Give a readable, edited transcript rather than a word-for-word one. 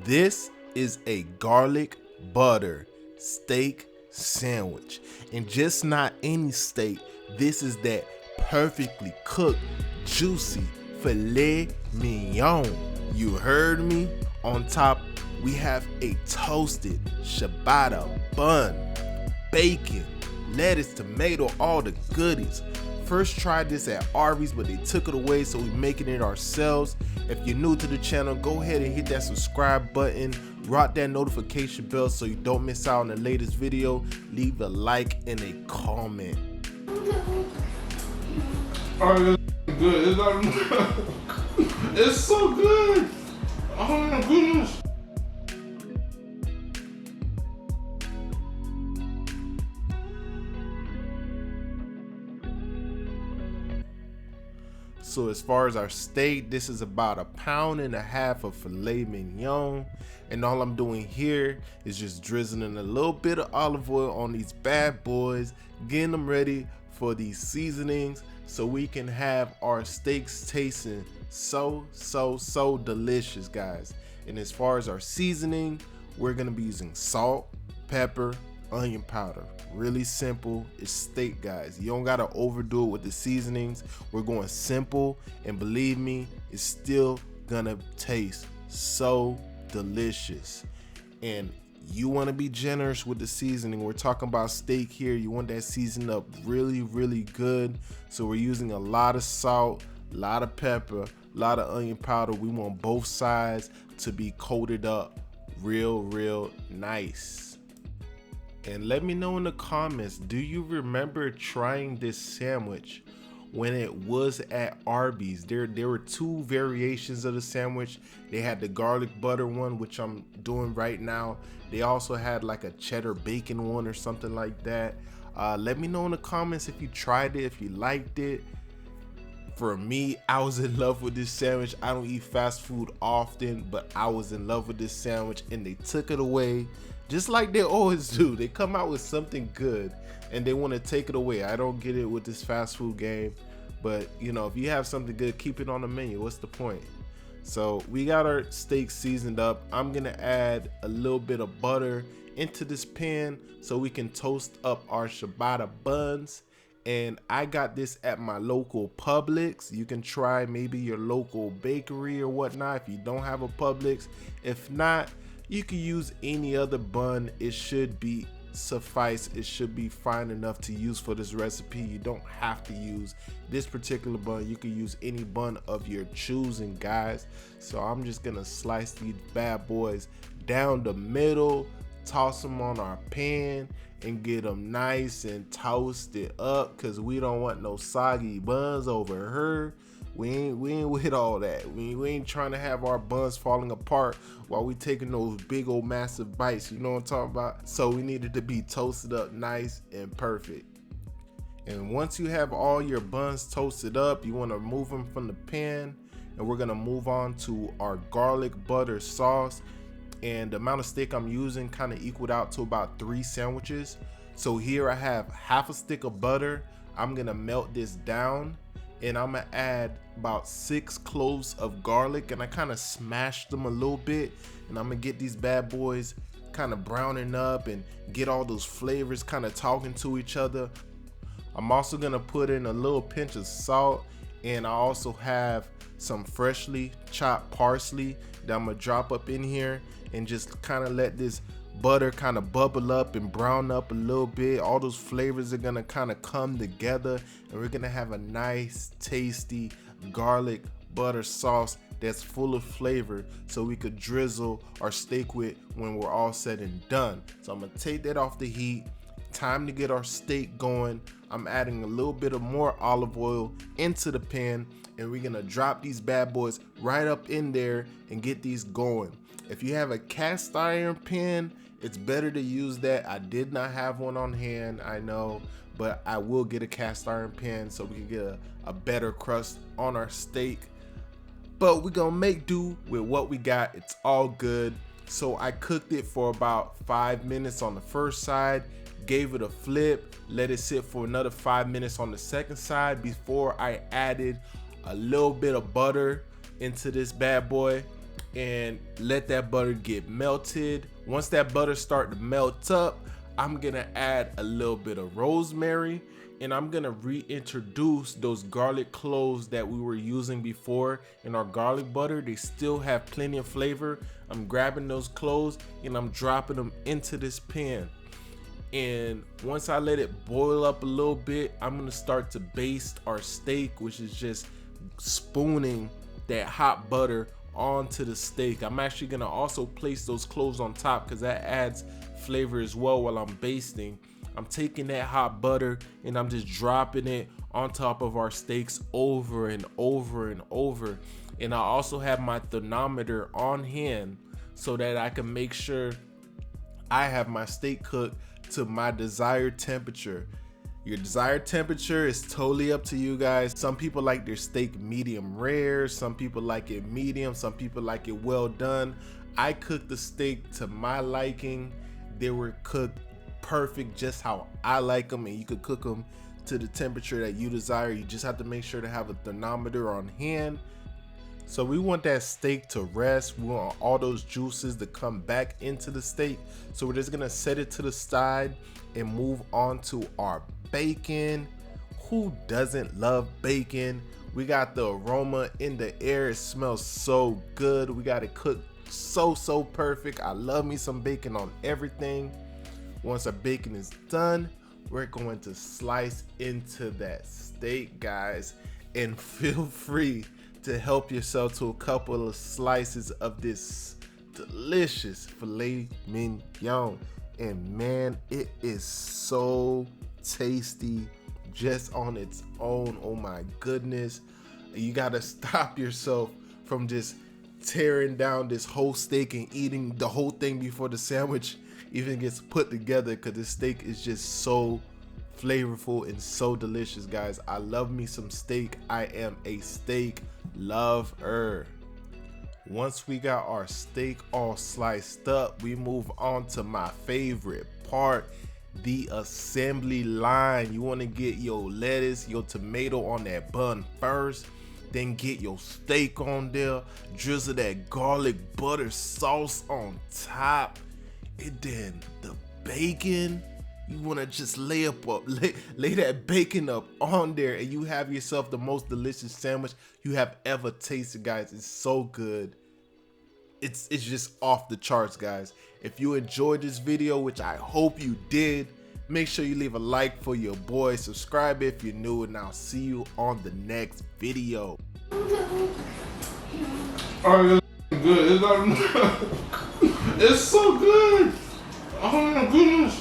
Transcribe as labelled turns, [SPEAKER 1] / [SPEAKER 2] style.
[SPEAKER 1] This is a garlic butter steak sandwich, and just not any steak. This is that perfectly cooked, juicy filet mignon. You heard me? On top, we have a toasted ciabatta bun, bacon, lettuce, tomato, all the goodies. First tried this at Arby's, but they took it away, so we're making it ourselves. If you're new to the channel, go ahead and hit that subscribe button, rock that notification bell so you don't miss out on the latest video. Leave a like and a comment.
[SPEAKER 2] Oh, it's good. It's so good. Oh my goodness.
[SPEAKER 1] So as far as our steak, this is about 1.5 pounds of filet mignon, and all I'm doing here is just drizzling a little bit of olive oil on these bad boys, getting them ready for these seasonings so we can have our steaks tasting so delicious, guys. And as far as our seasoning, we're gonna be using salt, pepper, onion powder. Really simple. It's steak, guys. You don't gotta overdo it with the seasonings. We're going simple, and believe me, it's still gonna taste so delicious. And you want to be generous with the seasoning. We're talking about steak here. You want that seasoned up really good. So we're using a lot of salt, a lot of pepper, a lot of onion powder. We want both sides to be coated up real nice. And let me know in the comments, do you remember trying this sandwich when it was at Arby's? There were two variations of the sandwich. They had the garlic butter one, which I'm doing right now. They also had like a cheddar bacon one or something like that. Let me know in the comments if you tried it, if you liked it. For me, I was in love with this sandwich. I don't eat fast food often, but I was in love with this sandwich, and they took it away just like they always do. They come out with something good and they want to take it away. I don't get it with this fast food game, but you know, if you have something good, keep it on the menu. What's the point? So we got our steak seasoned up. I'm gonna add a little bit of butter into this pan so we can toast up our ciabatta buns. And I got this at my local Publix. You can try maybe your local bakery or whatnot if you don't have a Publix. If not, you can use any other bun. It should be suffice. It should be fine enough to use for this recipe. You don't have to use this particular bun. You can use any bun of your choosing, guys. So I'm just gonna slice these bad boys down the middle, toss them on our pan, and get them nice and toasted up, because we don't want no soggy buns over here. We ain't with all that. We ain't trying to have our buns falling apart while we taking those big old massive bites. You know what I'm talking about? So we needed to be toasted up nice and perfect. And once you have all your buns toasted up, you want to remove them from the pan, and we're gonna move on to our garlic butter sauce. And the amount of steak I'm using kind of equaled out to about 3 sandwiches. So here I have half a stick of butter. I'm gonna melt this down, and I'm gonna add about 6 cloves of garlic, and I kind of smashed them a little bit, and I'm gonna get these bad boys kind of browning up and get all those flavors kind of talking to each other. I'm also gonna put in a little pinch of salt, and I also have some freshly chopped parsley that I'm gonna drop up in here and just kind of let this butter kind of bubble up and brown up a little bit. All those flavors are gonna kind of come together, and we're gonna have a nice tasty garlic butter sauce that's full of flavor, so we could drizzle our steak with when we're all said and done. So I'm gonna take that off the heat. Time to get our steak going. I'm adding a little bit of more olive oil into the pan, and we're gonna drop these bad boys right up in there and get these going. If you have a cast iron pan, it's better to use that. I did not have one on hand, I know, but I will get a cast iron pan so we can get a better crust on our steak. But we're gonna make do with what we got. It's all good. So I cooked it for about 5 minutes on the first side, gave it a flip, let it sit for another 5 minutes on the second side before I added a little bit of butter into this bad boy. and let that butter get melted. Once that butter start to melt up, I'm gonna add a little bit of rosemary, and I'm gonna reintroduce those garlic cloves that we were using before in our garlic butter. They still have plenty of flavor. I'm grabbing those cloves and I'm dropping them into this pan. And once I let it boil up a little bit, I'm gonna start to baste our steak, which is just spooning that hot butter onto the steak. I'm actually gonna also place those cloves on top because that adds flavor as well while I'm basting. I'm taking that hot butter and I'm just dropping it on top of our steaks over and over and over. And I also have my thermometer on hand so that I can make sure I have my steak cooked to my desired temperature. Your desired temperature is totally up to you guys. Some people like their steak medium rare, some people like it medium, some people like it well done. I cooked the steak to my liking. They were cooked perfect just how I like them, and you could cook them to the temperature that you desire. You just have to make sure to have a thermometer on hand. So we want that steak to rest. We want all those juices to come back into the steak. So we're just gonna set it to the side and move on to our bacon. Who doesn't love bacon? We got the aroma in the air. It smells so good. We got it cooked so perfect. I love me some bacon on everything. Once our bacon is done, we're going to slice into that steak, guys, and feel free to help yourself to a couple of slices of this delicious filet mignon. And man, it is so tasty just on its own. Oh my goodness. You gotta stop yourself from just tearing down this whole steak and eating the whole thing before the sandwich even gets put together, because this steak is just so flavorful and so delicious, guys. I love me some steak. I am a steak lover. Once we got our steak all sliced up, we move on to my favorite part, the assembly line. You want to get your lettuce, your tomato on that bun first, then get your steak on there, drizzle that garlic butter sauce on top, and then the bacon. You want to just lay that bacon up on there, and you have yourself the most delicious sandwich you have ever tasted, guys. It's so good. It's just off the charts, guys. If you enjoyed this video, which I hope you did, make sure you leave a like for your boy, subscribe if you're new, and I'll see you on the next video.
[SPEAKER 2] Oh, it's good. It's so good. Oh my goodness.